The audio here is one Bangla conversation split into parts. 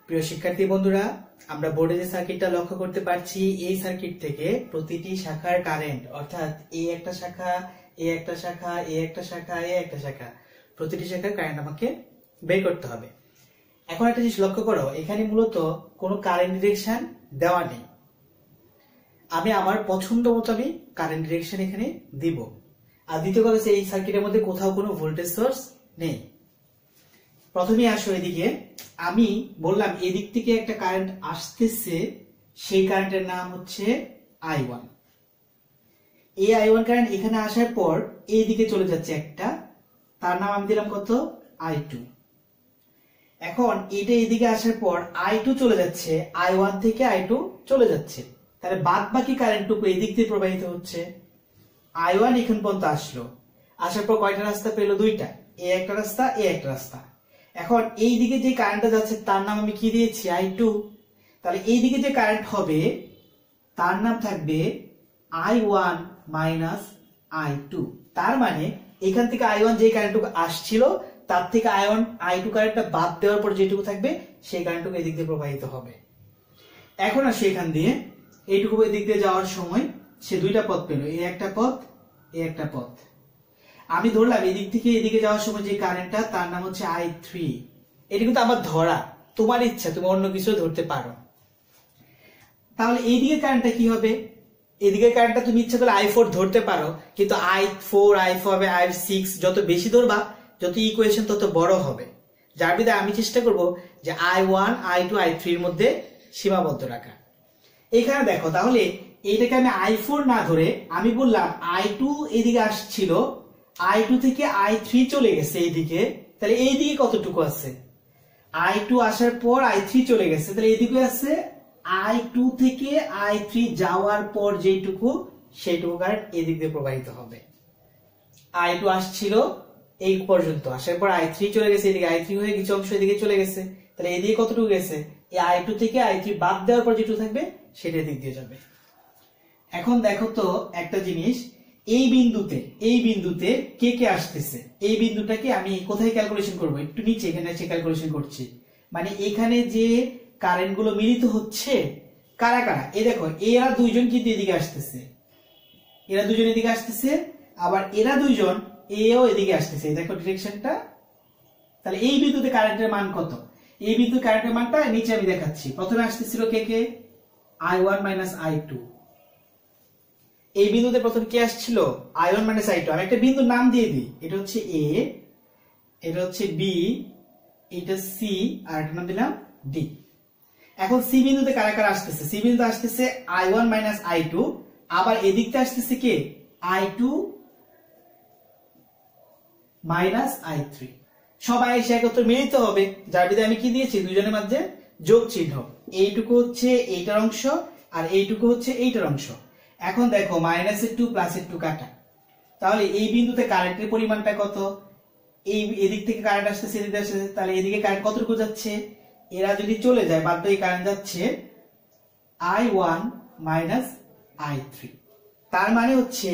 প্রিয় শিক্ষার্থী বন্ধুরা, আমরা বোর্ডে যে সার্কিটটা লক্ষ্য করতে পারছি, এই সার্কিট থেকে প্রতিটি শাখার কারেন্ট অর্থাৎ এই একটা শাখা, এই একটা শাখা, এই একটা শাখা, এই একটা শাখা, প্রতিটি শাখার কারেন্ট আমাকে বের করতে হবে। এখন একটা জিনিস লক্ষ্য করো, এখানে মূলত কোনো কারেন্ট ডিরেকশন দেওয়া নেই। আমি আমার পছন্দ মতো আমি কারেন্ট ডিরেকশন এখানে দিব। আর দ্বিতীয় কথা হচ্ছে, এই সার্কিটের মধ্যে কোথাও কোনো ভোল্টেজ সোর্স নেই। প্রথমে আসো এদিকে, আমি বললাম এদিক থেকে একটা কারেন্ট আসতেছে, সেই কারেন্টের নাম হচ্ছে I1। এই I1 কারেন্ট এখানে আসার পর এই দিকে চলে যাচ্ছে একটা, তার নাম আমি দিলাম কত, I2। এখন এটা এদিকে আসার পর I2 চলে যাচ্ছে, I1 থেকে I2 চলে যাচ্ছে, তাহলে বাদ বাকি কারেন্টটুকু এই দিক দিয়ে প্রবাহিত হচ্ছে। I1 এখান পর্যন্ত আসলো, আসার পর কয়টা রাস্তা পেলো, দুইটা, এই একটা রাস্তা, এই একটা রাস্তা। এখন এই দিকে যে কারেন্টটা যাচ্ছে তার নাম আমি কি দিয়েছি, I2। তাহলে এই দিকে যে কারেন্ট হবে তার নাম থাকবে I1 মাইনাস I2। তার মানে এখান থেকে I1 যে কারেন্টটুকু আসছিল তার থেকে I2 কারেন্টটা বাদ দেওয়ার পর যেটুকু থাকবে সেই কারেন্টটুকু এদিক দিয়ে প্রবাহিত হবে। এখন আর সেখান দিয়ে এইটুকু এদিক দিয়ে যাওয়ার সময় সে দুইটা পথ পেল, এই একটা পথ, এই একটা পথ। আমি ধরলাম এদিক থেকে এদিকে যাওয়ার সময় যে কারেন্টটা তার নাম হচ্ছে I3। এটা কিন্তু আমার ধরা, তোমার ইচ্ছা, তুমি অন্য কিছু ধরতে পারো। তাহলে এইদিকে কারেন্টটা কি হবে, এদিকে কারেন্টটা তুমি ইচ্ছা করলে I4 ধরতে পারো, কিন্তু I4 হবে I6, যত বেশি ধরবা যত ইকুয়েশন তত বড় হবে। যার বিধায় আমি চেষ্টা করব যে I1 I2 I3 এর মধ্যে সীমাবদ্ধ রাখা। এখানে দেখো, তাহলে এইটাকে আমি I4 না ধরে আমি বললাম I2 এদিকে আসছিল, I2 থেকে I3 চলে গেছে এইদিকে, তাহলে এইদিকে কতটুকু আছে, I2 আসার পর I3 চলে গেছে, তাহলে এইদিকে আছে I2 থেকে I3 যাওয়ার পর যেটুকু সেইটুকু কারেন্ট এদিক দিয়ে প্রবাহিত হবে। I2 আসছিল এই পর্যন্ত, আসার পর I3 চলে গেছে, এদিকে I3 হয়ে কিছু অংশ এদিকে চলে গেছে, তাহলে এদিকে কতটুকু গেছে, এই I2 থেকে I3 বাদ দেওয়ার পর যেটুকু থাকবে সেটা দিক দিয়ে যাবে। এখন দেখো তো একটা জিনিস, এই বিন্দুতে কে কে আসতেছে, এই বিন্দুটাকে আমি কোথায় ক্যালকুলেশন করব, একটু নিচে এখানে এসে ক্যালকুলেশন করছি। মানে এখানে যে কারেন্ট গুলো মিলিত হচ্ছে কারা কারা, এই দেখো এরা দুইজন কিন্তু এদিকে আসতেছে, এরা দুজন এদিকে আসতেছে, আবার এরা দুইজন এও এদিকে আসতেছে, দেখো ডিরেকশনটা। তাহলে এই বিন্দুতে কারেন্টের মান কত, এই বিন্দুতে কারেন্টের মানটা নিচে আমি দেখাচ্ছি। প্রথমে আসতেছিল কে কে, I1 মাইনাস I2। এই বিন্দুতে প্রথম কে আসছিল, I1 মাইনাস I2। আমি একটা বিন্দুর নাম দিয়ে দিই, এটা হচ্ছে A, এটা হচ্ছে B, এটা C, আর একটা নাম দিলাম D। এখন সি বিন্দুতে কারা কারা আসতেছে, সি বিন্দুতে আসতেছে I1 মাইনাস I2, আবার এদিকতে আসতেছে কে, I2 মাইনাস I3। সবাই এসে একত্র মিলিত হবে, যার বিধায় আমি কি দিয়েছি, দুজনের মধ্যে যোগ চিহ্ন। এইটুকু হচ্ছে এইটার অংশ আর এইটুকু হচ্ছে এইটার অংশ। এখন দেখো মাইনাসের 2 প্লাসের 2 কাটা, তাহলে এই বিন্দুতে কারেন্টের পরিমাণটা কত, এই এদিক থেকে কারেন্ট আসতেছে, এদিকে আসতেছে, তাহলে এদিকে কারেন্ট কতটুকু যাচ্ছে, এরা যদি চলে যায় বাদ বাকি কারেন্ট যাচ্ছে I1 মাইনাস I3। তার মানে হচ্ছে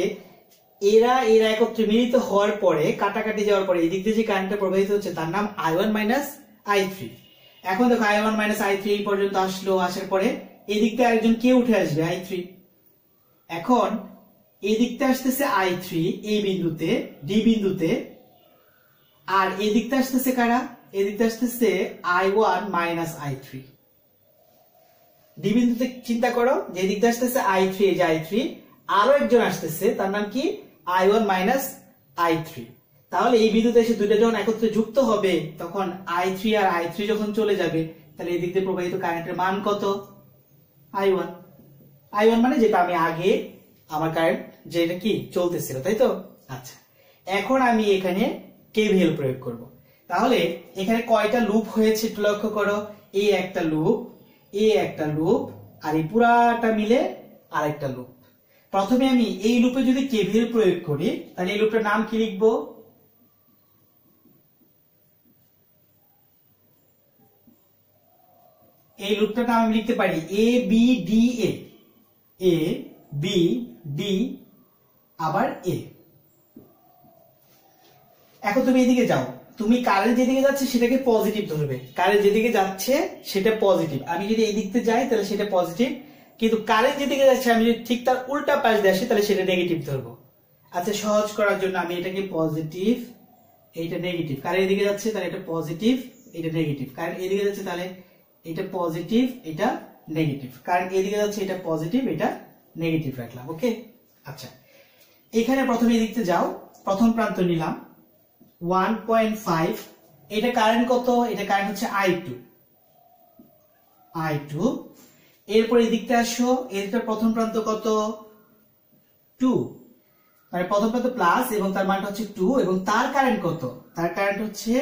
এরা একত্রে মিলিত হওয়ার পরে, কাটাকাটি যাওয়ার পরে এদিক দিয়ে যে কারেন্টটা প্রবাহিত হচ্ছে তার নাম I1 মাইনাস I3। এখন দেখো I1 মাইনাস I3 এই পর্যন্ত আসলো, আসার পরে এদিক থেকে আরেকজন কে উঠে আসবে, I3। এখন এদিকতে আসতেছে I3 এই বিন্দুতে, ডি বিন্দুতে, আর এদিকতে আসতেছে কারা, এদিকতে আসতেছে I1 মাইনাস I3। ডি বিন্দুতে চিন্তা করো যে এদিকতে আসতেছে I3, এই যে I3, আরো একজন আসতেছে তার নাম কি, I1 মাইনাস I3। তাহলে এই বিন্দুতে এসে দুইটা যখন একত্রে যুক্ত হবে তখন I3 আর I3 যখন চলে যাবে তাহলে এই দিক দিয়ে প্রবাহিত কারেন্টের মান কত, I1 মানে যেটা আমি আগে আমার কারেন্ট যেটা কি চলতেছিল, তাই তো। আচ্ছা, এখন আমি এখানে KVL প্রয়োগ করব। তাহলে এখানে কয়টা লুপ হয়েছে একটু লক্ষ্য করো, এই একটা লুপ, এই একটা লুপ, আর এই পুরাটা মিলে আরেকটা লুপ। প্রথমে আমি এই লুপে যদি KVL প্রয়োগ করি তাহলে এই লুপটার নাম কি লিখবো, এই লুপটার নাম আমি লিখতে পারি ABDA, ABD আবার A। এখন তুমি এদিকে যাও, তুমি কারেন্ট যেদিকে যাচ্ছে সেটাকে পজিটিভ ধরবে, কারেন্ট যেদিকে যাচ্ছে সেটা পজিটিভ। আমি যদি এই দিকতে যাই তাহলে সেটা পজিটিভ, কিন্তু কারেন্ট যেদিকে যাচ্ছে আমি যদি ঠিক তার উল্টা পাশ দিয়ে আসি তাহলে সেটা নেগেটিভ ধরবো। আচ্ছা, সহজ করার জন্য আমি এটাকে পজিটিভ, এইটা নেগেটিভ। কারেন্ট এদিকে যাচ্ছে তাহলে এটা পজিটিভ, এটা নেগেটিভ। কারেন্ট এদিকে যাচ্ছে তাহলে এটা পজিটিভ, এটা নেগেটিভ। কারেন্ট এদিকে যাচ্ছে এটা পজিটিভ, এটা নেগেটিভ রাখলাম। ওকে, আচ্ছা এখানে প্রথমে এদিকতে যাও, প্রথম প্রান্ত নিলাম 1.5। এটা কারেন্ট কত? এটা কারেন্ট হচ্ছে I2। এরপর এদিকতে আসো, এদিকটা প্রথম প্রান্ত কত? 2, মানে প্রথম প্রান্ত প্লাস এবং তার মানটা হচ্ছে 2, এবং তার কারেন্ট কত? তার কারেন্ট হচ্ছে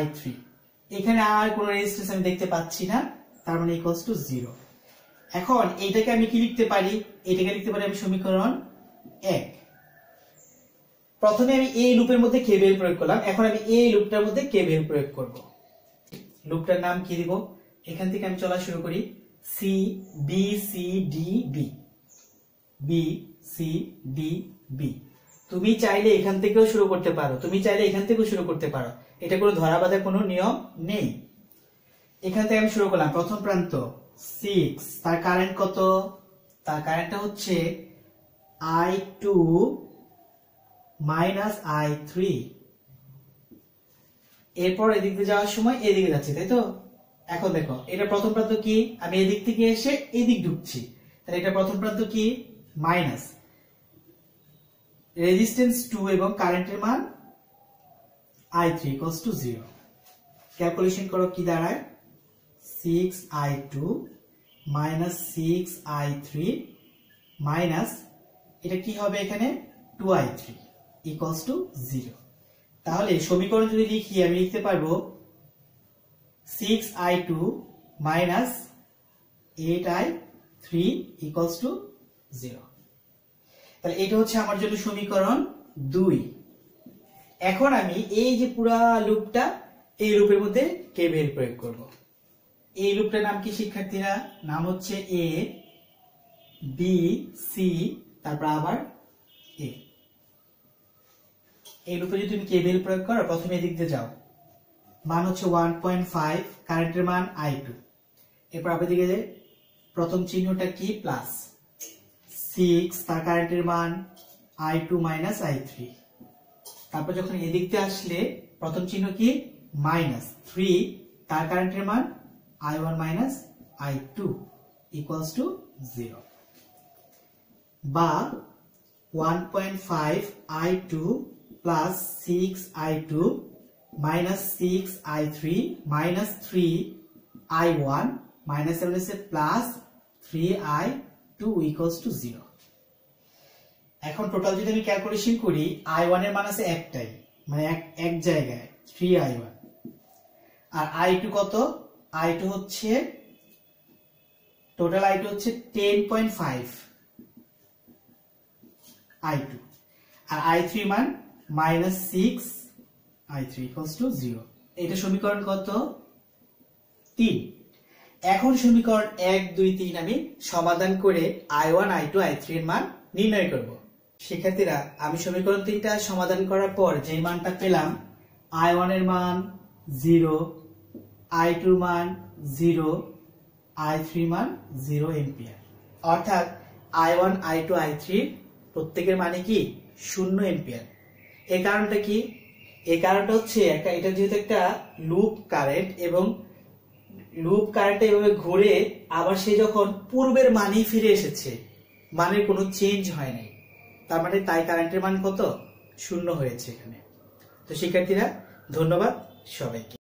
I3। এখানে আর কোনো রেজিস্ট্যান্স আমি দেখতে পাচ্ছি না, তার মানে ইকুয়ালস টু 0। এখন এইটাকে আমি কি লিখতে পারি? এটাকে লিখতে পারি আমি সমীকরণ 1। প্রথমে আমি এই লুপের মধ্যে কেভিএল প্রয়োগ করলাম, এখন আমি এই লুপটার মধ্যে কেভিএল প্রয়োগ করব। লুপটার নাম কি দিব? এখান থেকে আমি চলা শুরু করি, C B C D B, B C D B. তুমি চাইলে এখান থেকেও শুরু করতে পারো, তুমি চাইলে এখান থেকেও শুরু করতে পারো, এটা কোনো ধরা বাঁধার কোনো নিয়ম নেই। এখান থেকে আমি শুরু করলাম, প্রথম প্রান্ত 6, তার কারেন্ট কত? তার কারেন্টটা হচ্ছে I2 মাইনাস I3। এরপর এদিক দিয়ে যাওয়ার সময় এদিকে যাচ্ছে, তাই তো? এখন দেখো এটা প্রথম প্রান্ত কি, আমি এদিক থেকে এসে এদিক ঢুকছি, তাহলে এটা প্রথম প্রান্ত কি? মাইনাস রেজিস্ট্যান্স 2 এবং কারেন্টের মান I3 ইকুয়ালস টু 0। ক্যালকুলেশন করো কি দাঁড়ায়? 6I2 মাইনাস 6I3 মাইনাস এটা কি হবে এখানে? 2I3 equals to 0। তাহলে সমীকরণ যদি লিখি আমি লিখতে পারবো 6I2 minus 8I3 equals to 0। তাহলে এটা হচ্ছে আমার জন্য সমীকরণ 2। এখন আমি এই যে পুরা লুপটা, এই লুপের মধ্যে কেভিএল প্রয়োগ করব। এই লুপটার নাম কি শিক্ষার্থীরা? নাম হচ্ছে এ বি সি, তারপর আবার এ। এই লুপে যদি তুমি কেভিএল প্রয়োগ করো, প্রথমে এদিক দিয়ে যাও, মান হচ্ছে 1.5, কারেন্টের মান I2। এরপর আবার দিকে প্রথম চিহ্নটা কি? প্লাস 6, তার কারেন্টের মান I2 মাইনাস I3। তারপর যখন এদিক দিয়ে আসলে প্রথম চিহ্ন কি? মাইনাস 3, তার কারেন্টের মান I1 minus I2 equals to 0। বা 1.5 I2 plus 6 I2 minus 6 I3 minus 3 I1 minus plus 3 I2 equals to 0। এখন টোটাল যদি আমি ক্যালকুলেশন করি, I1 এর মান আছে একটাই, মানে এক জায়গায় 3I1। আর I2 কত? I2 হচ্ছে টোটাল I2 হচ্ছে 10.5 I2, আর I3 মান মাইনাস 6 I3 ইকুয়ালস টু 0। এটা সমীকরণ কত? 3। এখন সমীকরণ 1 2 3 আমি সমাধান করে I1 I2 I3 এর মান নির্ণয় করব। শিক্ষার্থীরা, আমি সমীকরণ 3টা সমাধান করার পর যে মানটা পেলাম, I1 এর মান 0, I2 এর মান 0, I3 মান 0 এম্পিয়ার। অর্থাৎ I1 I2 I3 প্রত্যেকের মানে কি? 0 এম্পিয়ার। এই কারণটা কি? এই কারণটা হচ্ছে এটা যেহেতু একটা লুপ কারেন্ট, এবং লুপ কারেন্ট এভাবে ঘুরে আবার সে যখন পূর্বের মানেই ফিরে এসেছে, মানের কোনো চেঞ্জ হয় নাই, তার মানে তাই কারেন্টের মান কত? 0 হয়েছে এখানে। তো শিক্ষার্থীরা, ধন্যবাদ সবাইকে।